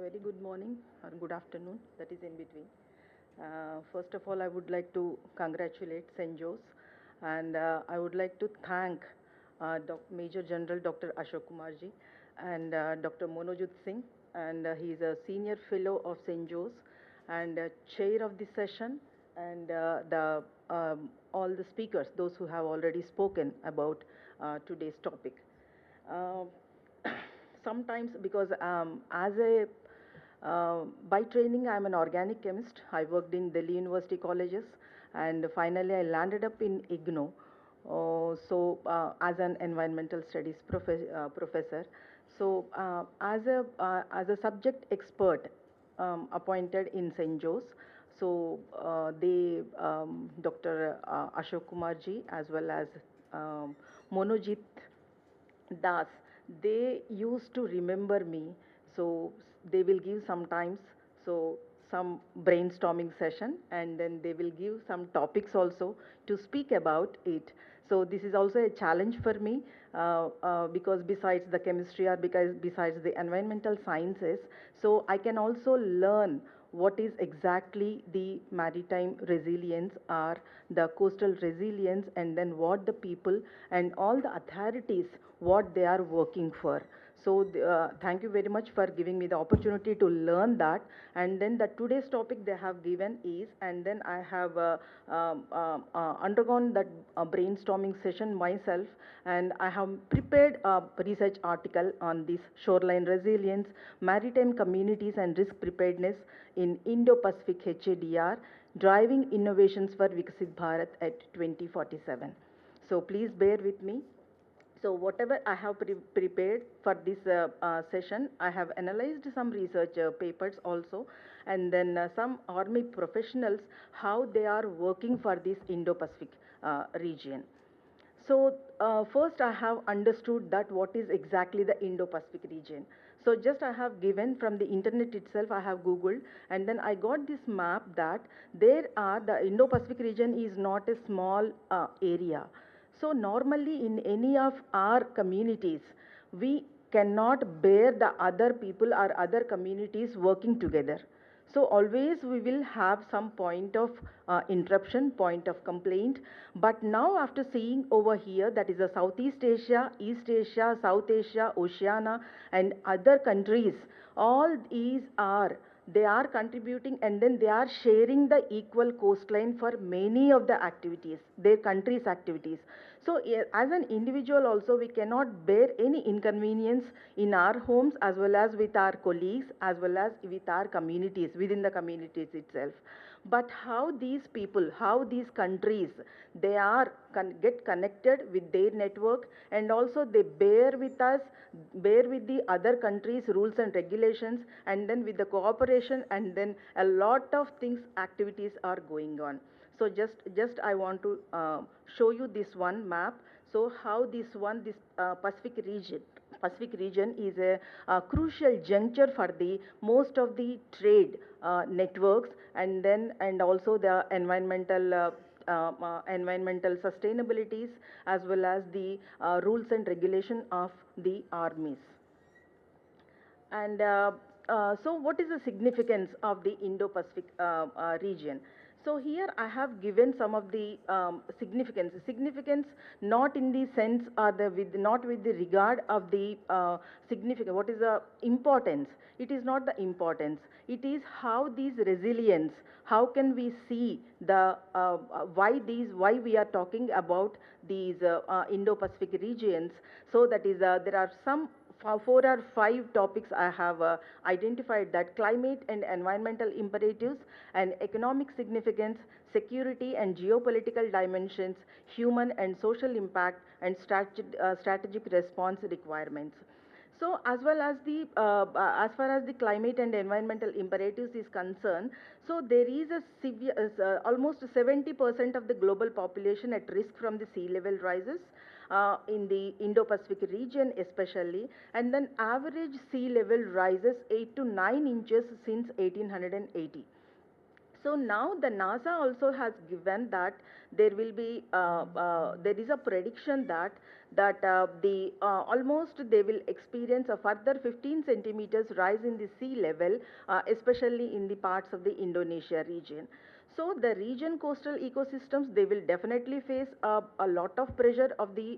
very good morning or good afternoon, that is in between. First of all, I would like to congratulate St. Joe's, and I would like to thank Major General Dr. Ashok Kumarji and Dr. Monojit Singh, and he is a senior fellow of St. Joe's and chair of the session, and all the speakers, those who have already spoken about today's topic. Uh, Sometimes because as a by training I'm an organic chemist. I worked in Delhi University colleges, and finally I landed up in IGNOU. As an environmental studies professor, so as a subject expert appointed in St. Joe's. So Dr. Ashok Kumarji as well as Monojit Das, they used to remember me. So they will give sometimes so some brainstorming session, and then they will give some topics also to speak about it. So this is also a challenge for me because besides the chemistry or because besides the environmental sciences, so I can also learn what is exactly the maritime resilience or the coastal resilience, and then what the people and all the authorities what they are working for. So thank you very much for giving me the opportunity to learn that. And then the today's topic they have given is, and then I have undergone that brainstorming session myself, and I have prepared a research article on this shoreline resilience, maritime communities and risk preparedness in Indo-Pacific HADR, driving innovations for Viksit Bharat at 2047. So please bear with me. So whatever I have prepared for this session, I have analyzed some research papers also, and then some army professionals, how they are working for this Indo-Pacific region. So first I have understood that what is exactly the Indo-Pacific region. So just I have given from the internet itself, I have Googled, and then I got this map that the Indo-Pacific region is not a small area. So normally in any of our communities, we cannot bear the other people or other communities working together. So always we will have some point of interruption, point of complaint. But now after seeing over here, that is a Southeast Asia, East Asia, South Asia, Oceania, and other countries, all these are, they are contributing, and then they are sharing the equal coastline for many of the activities, their country's activities. So as an individual also, we cannot bear any inconvenience in our homes as well as with our colleagues as well as with our communities, within the communities itself. But how these people, how these countries, they are get connected with their network, and also they bear with us, bear with the other countries rules and regulations, and then with the cooperation, and then a lot of things, activities are going on. So just I want to show you this one map. So how this Pacific region is a crucial juncture for the most of the trade networks, and then and also the environmental sustainabilities as well as the rules and regulation of the armies. And so what is the significance of the Indo-Pacific region? So here I have given some of the significance. Significance not in the sense or not with the regard of the significance. What is the importance? It is not the importance. It is how these resilience. How can we see the why we are talking about these Indo-Pacific regions? So that is there are some 4 or 5 topics I have identified: that climate and environmental imperatives and economic significance, security and geopolitical dimensions, human and social impact, and strategic response requirements. So as well as the as far as the climate and environmental imperatives is concerned, so there is a severe almost 70% of the global population at risk from the sea level rises in the Indo-Pacific region especially, and then average sea level rises 8 to 9 inches since 1880. So now the NASA also has given that there is a prediction that the almost they will experience a further 15 centimeters rise in the sea level, especially in the parts of the Indonesia region. So the region coastal ecosystems, they will definitely face a lot of pressure of the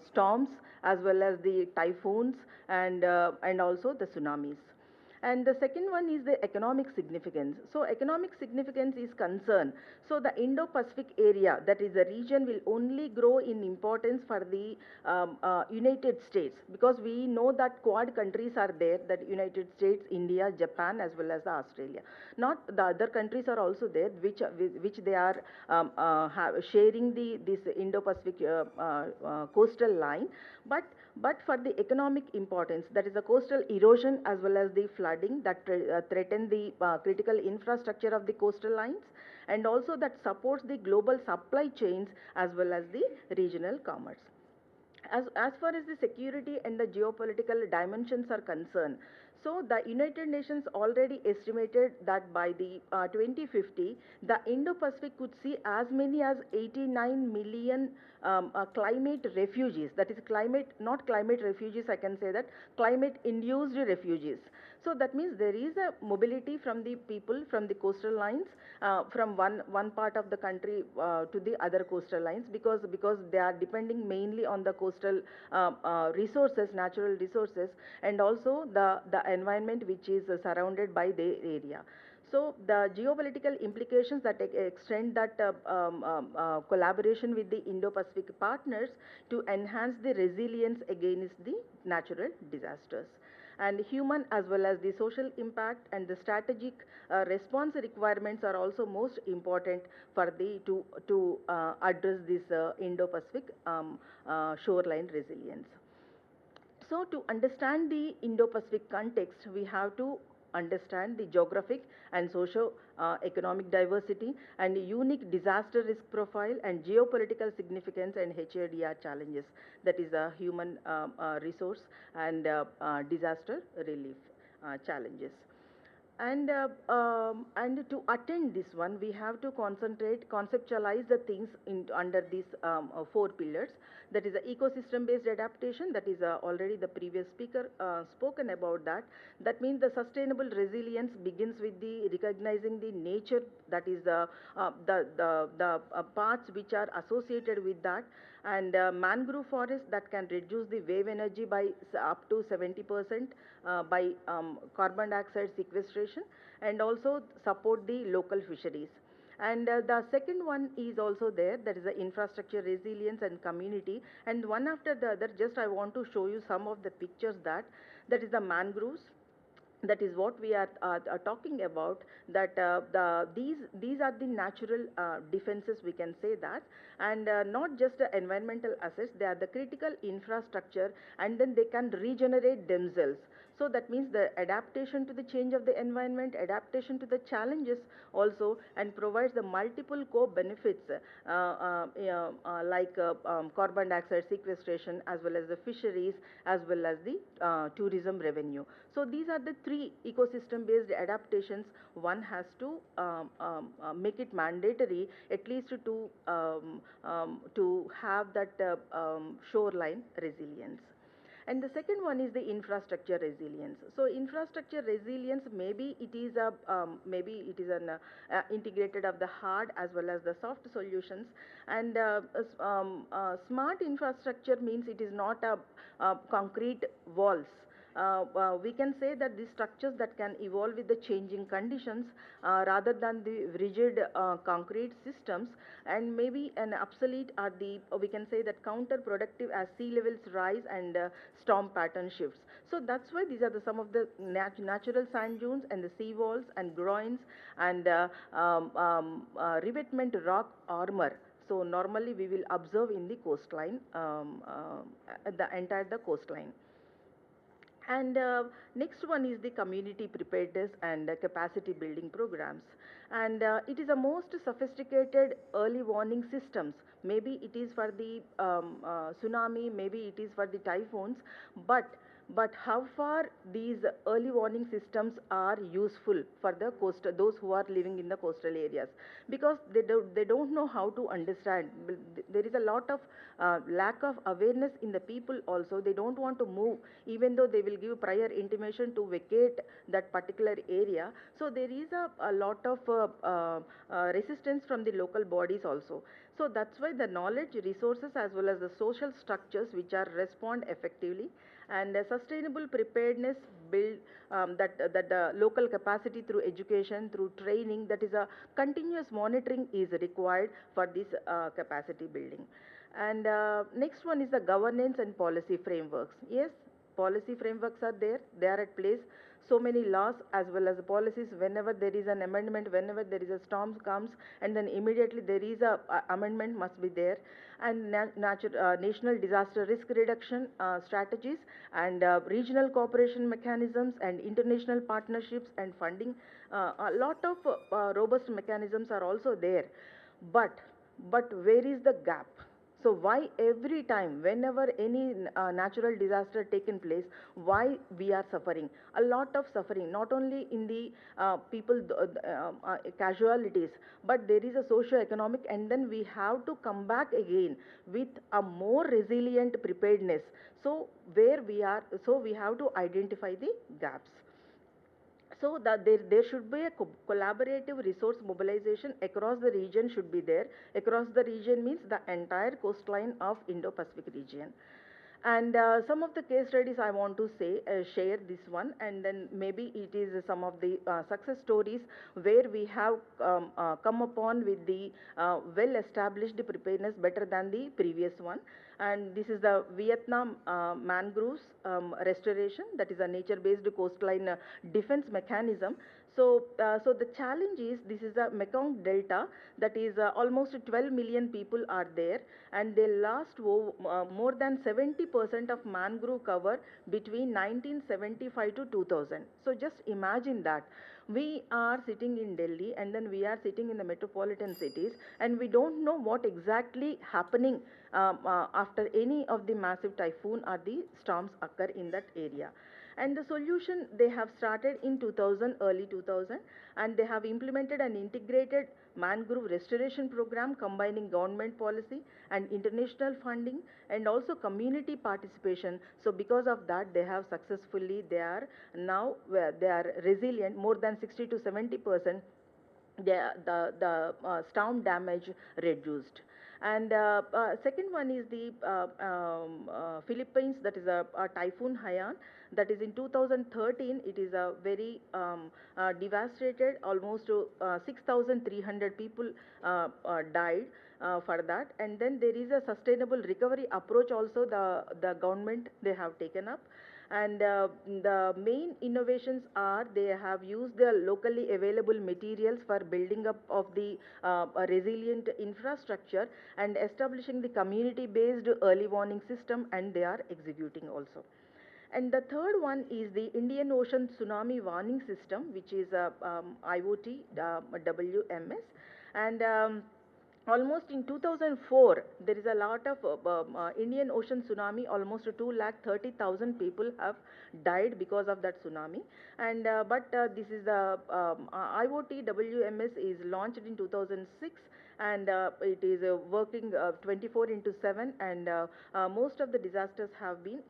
storms as well as the typhoons and also the tsunamis. And the second one is the economic significance. So economic significance is concerned. So the Indo-Pacific area, that is the region, will only grow in importance for the United States, because we know that Quad countries are there, that United States, India, Japan, as well as the Australia. Not the other countries are also there, which they are sharing this Indo-Pacific coastal line, but for the economic importance, that is the coastal erosion as well as the flooding that threaten the critical infrastructure of the coastal lines, and also that supports the global supply chains as well as the regional commerce. As far as the security and the geopolitical dimensions are concerned, so the United Nations already estimated that by the 2050, the Indo-Pacific could see as many as 89 million climate refugees. That is climate, not climate refugees, I can say that, climate-induced refugees. So that means there is a mobility from the people from the coastal lines, from one part of the country to the other coastal lines, because they are depending mainly on the coastal resources, natural resources, and also the environment which is surrounded by the area. So the geopolitical implications that extend that collaboration with the Indo-Pacific partners to enhance the resilience against the natural disasters, and human as well as the social impact and the strategic response requirements are also most important for the to address this Indo-Pacific shoreline resilience. So to understand the Indo-Pacific context, we have to understand the geographic and socio-economic diversity and unique disaster risk profile and geopolitical significance and HADR challenges, that is a human resource and disaster relief challenges. And to attend this one, we have to conceptualize the things under these four pillars. That is the ecosystem-based adaptation. That is already the previous speaker spoken about that. That means the sustainable resilience begins with the recognizing the nature. That is the parts which are associated with that, and mangrove forests that can reduce the wave energy by up to 70% by carbon dioxide sequestration, and also support the local fisheries. And the second one is also there, that is the infrastructure resilience and community, and one after the other, just I want to show you some of the pictures that is the mangroves. That is what we are talking about, that these are the natural defenses, we can say that, and not just the environmental assets, they are the critical infrastructure, and then they can regenerate themselves. So that means the adaptation to the change of the environment, adaptation to the challenges also, and provides the multiple co-benefits like carbon dioxide sequestration as well as the fisheries as well as the tourism revenue. So these are the three ecosystem based adaptations one has to make it mandatory, at least to have that shoreline resilience. And the second one is the infrastructure resilience. So infrastructure resilience, maybe it is an integrated of the hard as well as the soft solutions. And smart infrastructure means it is not concrete walls. We can say that these structures that can evolve with the changing conditions rather than the rigid concrete systems, and maybe an obsolete are the, we can say that counterproductive as sea levels rise and storm pattern shifts. So that's why these are some of the natural sand dunes and the sea walls and groins and revetment rock armor. So normally we will observe in the coastline, the coastline. And next one is the community preparedness and capacity building programs. And it is a most sophisticated early warning systems. Maybe it is for the tsunami, maybe it is for the typhoons, but But how far these early warning systems are useful for the coastal, those who are living in the coastal areas, because they don't know how to understand. There is a lot of lack of awareness in the people also. They don't want to move even though they will give prior intimation to vacate that particular area. So there is a lot of resistance from the local bodies also. So that's why the knowledge, resources, as well as the social structures which are respond effectively, and sustainable preparedness build that the local capacity through education, through training, that is a continuous monitoring is required for this capacity building. And next one is the governance and policy frameworks. Yes, policy frameworks are there, they are at place. So many laws as well as policies, whenever there is an amendment, whenever there is a storm comes, and then immediately there is a amendment must be there. And national disaster risk reduction strategies, and regional cooperation mechanisms, and international partnerships and funding, a lot of robust mechanisms are also there. but but where is the gap? So why every time whenever any natural disaster taken place, why we are suffering? A lot of suffering, not only in the people casualties, but there is a socio-economic, and then we have to come back again with a more resilient preparedness. So where we are, so we have to identify the gaps. So that there should be a collaborative resource mobilization across the region should be there. Across the region means the entire coastline of Indo-Pacific region. And some of the case studies I want to say, share this one, and then maybe it is some of the success stories where we have come upon with the well established preparedness better than the previous one. And this is the Vietnam mangroves restoration, that is a nature based coastline defense mechanism. So the challenge is, this is a Mekong Delta, that is almost 12 million people are there, and they lost more than 70% of mangrove cover between 1975 to 2000. So just imagine that. We are sitting in Delhi, and then we are sitting in the metropolitan cities, and we don't know what exactly happening after any of the massive typhoon or the storms occur in that area. And the solution, they have started in 2000, early 2000, and they have implemented an integrated mangrove restoration program combining government policy and international funding, and also community participation. So because of that, they have successfully, they are now, they are resilient, more than 60 to 70%, the storm damage reduced. And second one is the Philippines, that is a typhoon Haiyan, that is in 2013. It is a very devastated, almost 6,300 people died for that. And then there is a sustainable recovery approach also, the government they have taken up. And the main innovations are, they have used the locally available materials for building up of the resilient infrastructure, and establishing the community based early warning system, and they are executing also. And the third one is the Indian Ocean Tsunami Warning System, which is a IoT WMS. And almost in 2004, there is a lot of Indian Ocean tsunami. Almost 2,30,000 people have died because of that tsunami. And but this is the IoT WMS is launched in 2006, and it is working 24 into 7, and most of the disasters have been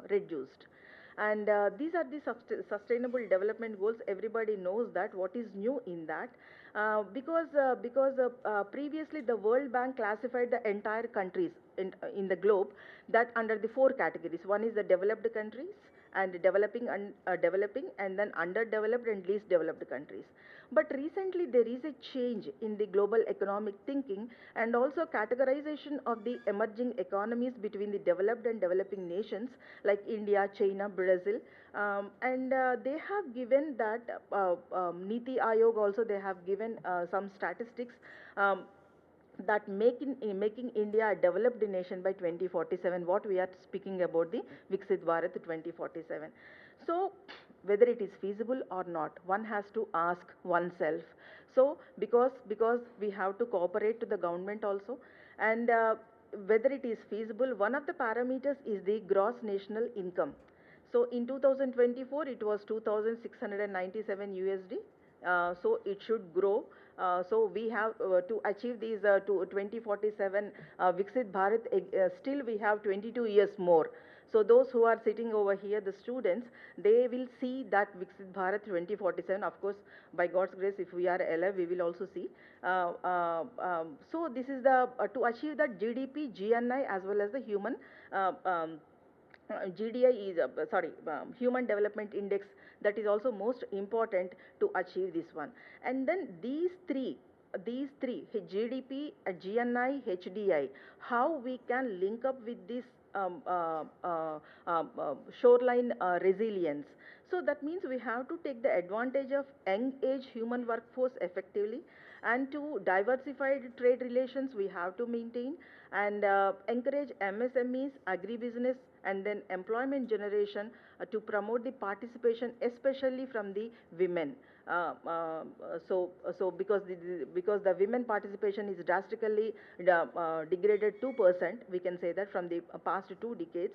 reduced. And these are the sustainable development goals. Everybody knows that. What is new in that? Because previously the World Bank classified the entire countries in the globe that under the four categories. One is the developed countries, and developing, and then underdeveloped and least developed countries. But recently there is a change in the global economic thinking, and also categorization of the emerging economies between the developed and developing nations like India, China, Brazil. And they have given that Niti Aayog also, they have given some statistics that making India a developed nation by 2047. What we are speaking about, the Viksit Bharat 2047. So whether it is feasible or not, one has to ask oneself. So because we have to cooperate to the government also, and whether it is feasible, one of the parameters is the gross national income. So in 2024, it was 2,697 USD. So it should grow. So we have to achieve these to 2047 Viksit Bharat. Still, we have 22 years more. So those who are sitting over here, the students, they will see that Viksit Bharat 2047. Of course, by God's grace, if we are alive, we will also see. So this is the to achieve that GDP, GNI, as well as the human. GDI is Human Development Index, that is also most important to achieve this one. And then these three GDP, GNI, HDI, how we can link up with this shoreline resilience. So that means we have to take the advantage of young age human workforce effectively, and to diversified trade relations we have to maintain, and encourage MSMEs, agribusiness, and then employment generation to promote the participation, especially from the women. So because the women participation is drastically degraded 2%, we can say that, from the past 2 decades.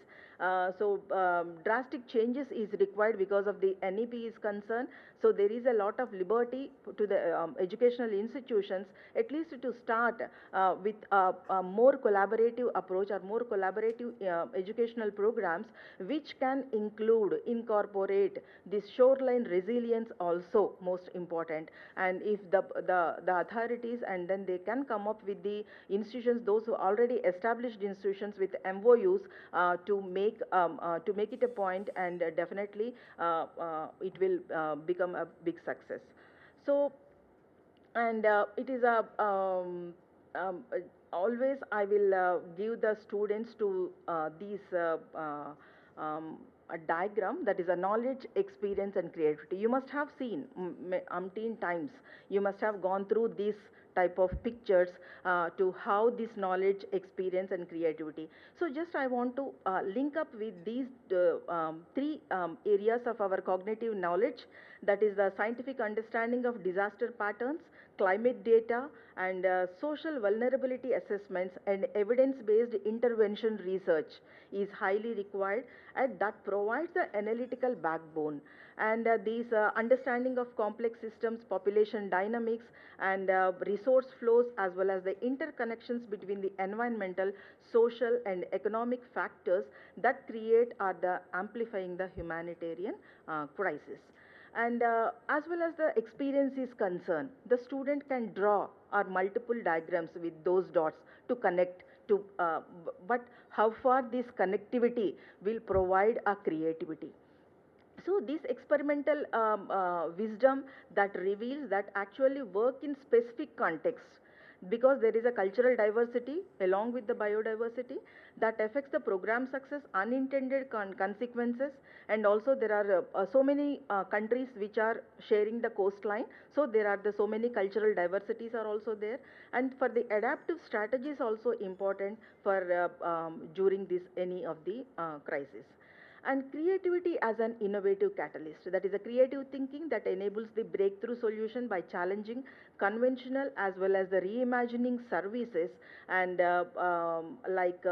Drastic changes is required because of the NEP is concerned. So there is a lot of liberty to the educational institutions, at least to start with a more collaborative approach, or more collaborative educational programs, which can incorporate this shoreline resilience also, most important. And if the authorities, and then they can come up with the institutions, those who already established institutions, with MOUs to make it a point, and definitely it will become a big success. So, and it is a always I will give the students to these a diagram, that is a knowledge, experience, and creativity. You must have seen umpteen times, you must have gone through this type of pictures to how this knowledge, experience, and creativity. So just I want to link up with these three areas of our cognitive knowledge, that is the scientific understanding of disaster patterns, climate data, and social vulnerability assessments, and evidence-based intervention research is highly required, and that provides the analytical backbone. And these understanding of complex systems, population dynamics, and resource flows, as well as the interconnections between the environmental, social, and economic factors that create or the amplifying the humanitarian crisis. And as well as the experience is concerned, the student can draw or multiple diagrams with those dots to connect to, but how far this connectivity will provide a creativity. So this experimental wisdom that reveals that actually work in specific contexts, because there is a cultural diversity along with the biodiversity that affects the program success, unintended consequences, and also there are so many countries which are sharing the coastline. So there are so many cultural diversities are also there, and for the adaptive strategies also important for during this any of the crisis. And creativity as an innovative catalyst, that is a creative thinking that enables the breakthrough solution by challenging conventional as well as the reimagining services, and like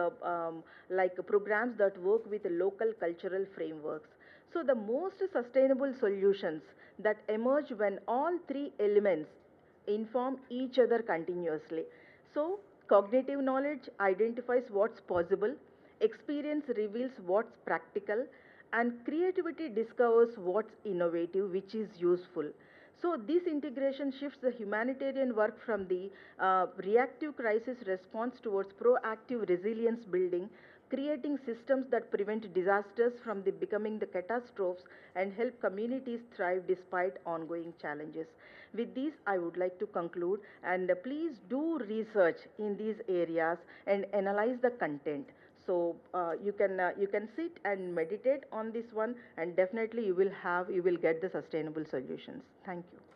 programs that work with local cultural frameworks. So the most sustainable solutions that emerge when all three elements inform each other continuously. So cognitive knowledge identifies what's possible, experience reveals what's practical, and creativity discovers what's innovative, which is useful. So this integration shifts the humanitarian work from the reactive crisis response towards proactive resilience building, creating systems that prevent disasters from becoming the catastrophes and help communities thrive despite ongoing challenges. With this, I would like to conclude, and please do research in these areas and analyze the content. So you can sit and meditate on this one, and definitely you will get the sustainable solutions. Thank you.